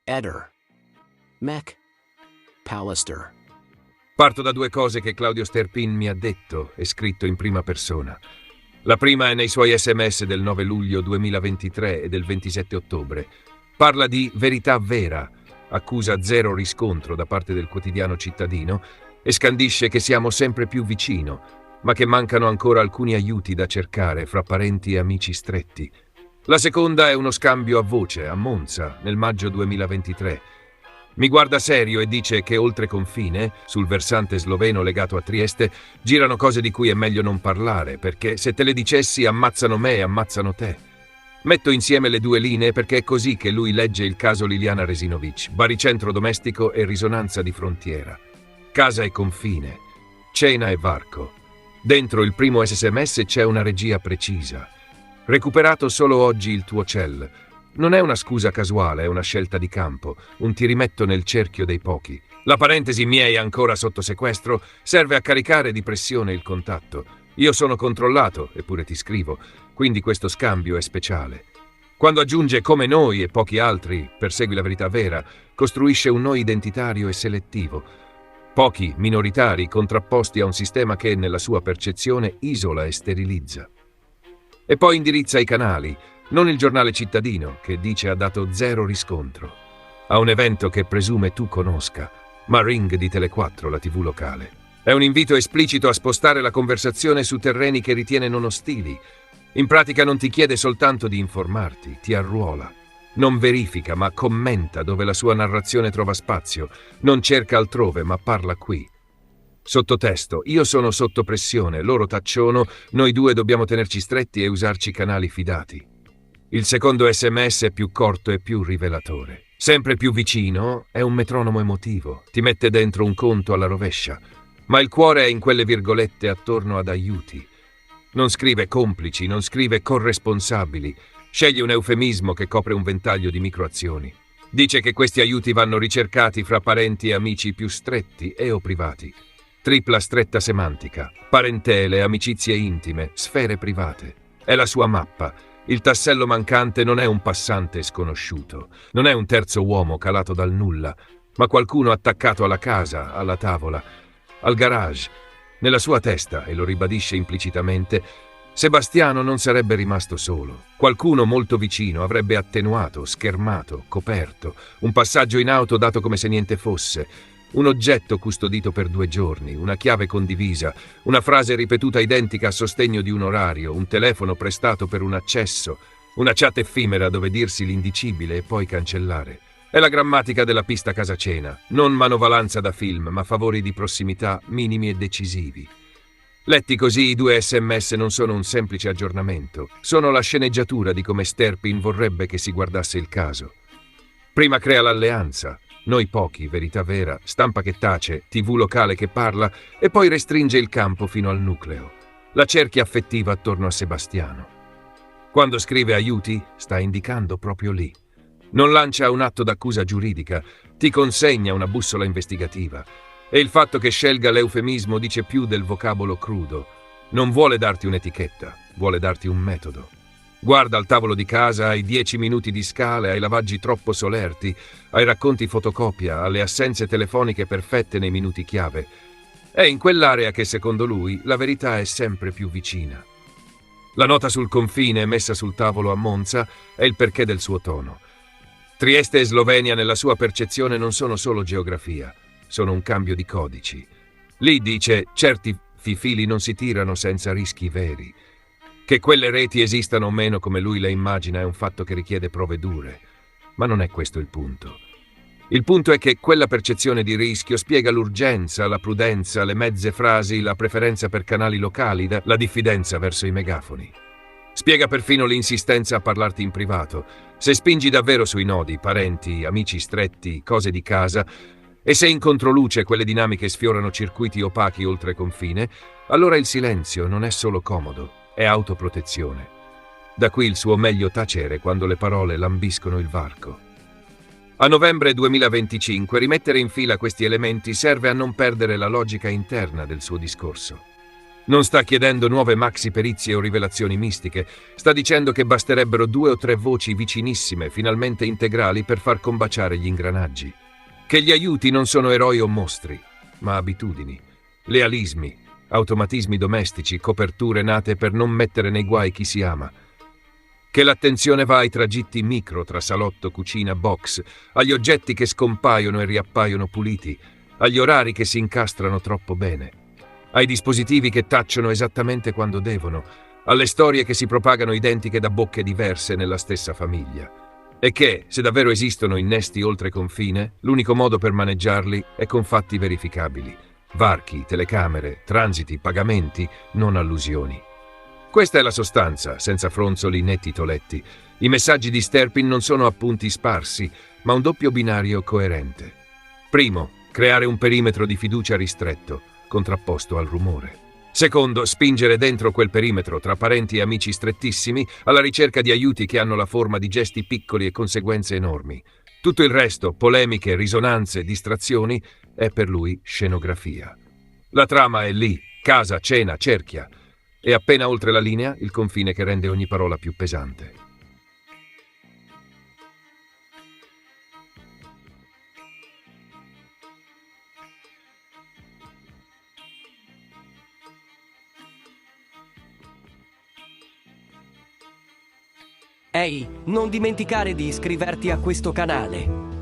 Eder. Mech. Pallister. Parto da due cose che Claudio Sterpin mi ha detto e scritto in prima persona. La prima è nei suoi SMS del 9 luglio 2023 e del 27 ottobre. Parla di verità vera, accusa zero riscontro da parte del quotidiano cittadino e scandisce che siamo sempre più vicino, ma che mancano ancora alcuni aiuti da cercare fra parenti e amici stretti. La seconda è uno scambio a voce a Monza nel maggio 2023. Mi guarda serio e dice che oltre confine, sul versante sloveno legato a Trieste, girano cose di cui è meglio non parlare, perché se te le dicessi ammazzano me e ammazzano te. Metto insieme le due linee perché è così che lui legge il caso Liliana Resinovic, baricentro domestico e risonanza di frontiera. Casa e confine, cena e varco. Dentro il primo SMS c'è una regia precisa. Recuperato solo oggi il tuo cell. Non è una scusa casuale, è una scelta di campo, un ti rimetto nel cerchio dei pochi. La parentesi miei ancora sotto sequestro serve a caricare di pressione il contatto. Io sono controllato, eppure ti scrivo, quindi questo scambio è speciale. Quando aggiunge come noi e pochi altri, persegui la verità vera, costruisce un noi identitario e selettivo. Pochi, minoritari, contrapposti a un sistema che, nella sua percezione, isola e sterilizza. E poi indirizza i canali, non il giornale cittadino, che dice ha dato zero riscontro, a un evento che presume tu conosca, ma Ring di Tele4, la TV locale. È un invito esplicito a spostare la conversazione su terreni che ritiene non ostili. In pratica non ti chiede soltanto di informarti, ti arruola. Non verifica, ma commenta dove la sua narrazione trova spazio. Non cerca altrove, ma parla qui. Sottotesto: io sono sotto pressione, loro tacciono, noi due dobbiamo tenerci stretti e usarci canali fidati. Il secondo SMS è più corto e più rivelatore. Sempre più vicino, è un metronomo emotivo, ti mette dentro un conto alla rovescia, ma il cuore è in quelle virgolette attorno ad aiuti. Non scrive complici, non scrive corresponsabili, sceglie un eufemismo che copre un ventaglio di microazioni. Dice che questi aiuti vanno ricercati fra parenti e amici più stretti e o privati. Tripla stretta semantica, parentele, amicizie intime, sfere private. È la sua mappa. Il tassello mancante non è un passante sconosciuto, non è un terzo uomo calato dal nulla, ma qualcuno attaccato alla casa, alla tavola, al garage. Nella sua testa, e lo ribadisce implicitamente, Sebastiano non sarebbe rimasto solo. Qualcuno molto vicino avrebbe attenuato, schermato, coperto, un passaggio in auto dato come se niente fosse, un oggetto custodito per 2 giorni, una chiave condivisa, una frase ripetuta identica a sostegno di un orario, un telefono prestato per un accesso, una chat effimera dove dirsi l'indicibile e poi cancellare. È la grammatica della pista casa cena, non manovalanza da film, ma favori di prossimità minimi e decisivi. Letti così, i 2 SMS non sono un semplice aggiornamento, sono la sceneggiatura di come Sterpin vorrebbe che si guardasse il caso. Prima crea l'alleanza, noi pochi, verità vera, stampa che tace, TV locale che parla, e poi restringe il campo fino al nucleo, la cerchia affettiva attorno a Sebastiano. Quando scrive aiuti, sta indicando proprio lì. Non lancia un atto d'accusa giuridica, ti consegna una bussola investigativa. E il fatto che scelga l'eufemismo dice più del vocabolo crudo. Non vuole darti un'etichetta, vuole darti un metodo. Guarda al tavolo di casa, ai 10 minuti di scale, ai lavaggi troppo solerti, ai racconti fotocopia, alle assenze telefoniche perfette nei minuti chiave. È in quell'area che, secondo lui, la verità è sempre più vicina. La nota sul confine messa sul tavolo a Monza è il perché del suo tono. Trieste e Slovenia nella sua percezione non sono solo geografia, sono un cambio di codici. Lì dice, certi fili non si tirano senza rischi veri. Che quelle reti esistano o meno come lui le immagina è un fatto che richiede prove dure, ma non è questo il punto. Il punto è che quella percezione di rischio spiega l'urgenza, la prudenza, le mezze frasi, la preferenza per canali locali, la diffidenza verso i megafoni. Spiega perfino l'insistenza a parlarti in privato. Se spingi davvero sui nodi, parenti, amici stretti, cose di casa, e se in controluce quelle dinamiche sfiorano circuiti opachi oltre confine, allora il silenzio non è solo comodo, è autoprotezione. Da qui il suo meglio tacere quando le parole lambiscono il varco. A novembre 2025 rimettere in fila questi elementi serve a non perdere la logica interna del suo discorso. Non sta chiedendo nuove maxi perizie o rivelazioni mistiche, sta dicendo che basterebbero 2 o 3 voci vicinissime, finalmente integrali, per far combaciare gli ingranaggi. Che gli aiuti non sono eroi o mostri, ma abitudini, lealismi, automatismi domestici, coperture nate per non mettere nei guai chi si ama. Che l'attenzione va ai tragitti micro tra salotto, cucina, box, agli oggetti che scompaiono e riappaiono puliti, agli orari che si incastrano troppo bene, ai dispositivi che tacciono esattamente quando devono, alle storie che si propagano identiche da bocche diverse nella stessa famiglia. E che, se davvero esistono innesti oltre confine, l'unico modo per maneggiarli è con fatti verificabili. Varchi, telecamere, transiti, pagamenti, non allusioni. Questa è la sostanza, senza fronzoli né titoletti. I messaggi di Sterpin non sono appunti sparsi, ma un doppio binario coerente. Primo, creare un perimetro di fiducia ristretto, contrapposto al rumore. Secondo, spingere dentro quel perimetro, tra parenti e amici strettissimi, alla ricerca di aiuti che hanno la forma di gesti piccoli e conseguenze enormi. Tutto il resto, polemiche, risonanze, distrazioni, è per lui scenografia. La trama è lì, casa, cena, cerchia, e appena oltre la linea il confine che rende ogni parola più pesante. Ehi, non dimenticare di iscriverti a questo canale.